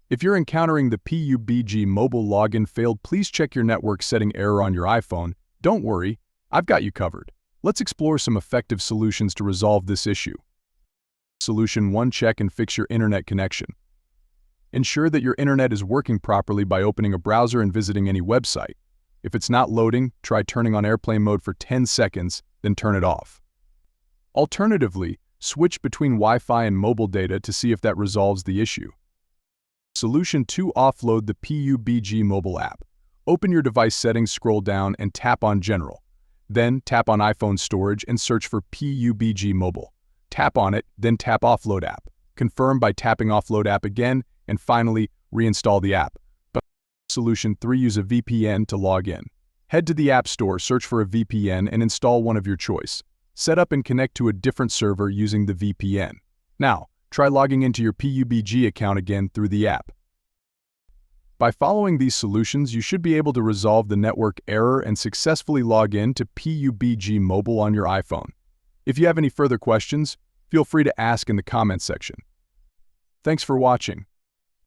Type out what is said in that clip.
If you're encountering the PUBG Mobile login failed, please check your network setting error on your iPhone. Don't worry, I've got you covered. Let's explore some effective solutions to resolve this issue. Solution 1. Check and fix your internet connection. Ensure that your internet is working properly by opening a browser and visiting any website. If it's not loading, try turning on airplane mode for 10 seconds, then turn it off. Alternatively, switch between Wi-Fi and mobile data to see if that resolves the issue. Solution 2. Offload the PUBG Mobile app. Open your device settings, scroll down, and tap on General. Then tap on iPhone storage and search for PUBG Mobile. Tap on it, then tap Offload app. Confirm by tapping Offload app again, and finally, reinstall the app. Solution 3. Use a VPN to log in. Head to the App Store, search for a VPN, and install one of your choice. Set up and connect to a different server using the VPN. Now, try logging into your PUBG account again through the app. By following these solutions, you should be able to resolve the network error and successfully log in to PUBG Mobile on your iPhone. If you have any further questions, feel free to ask in the comments section. Thanks for watching.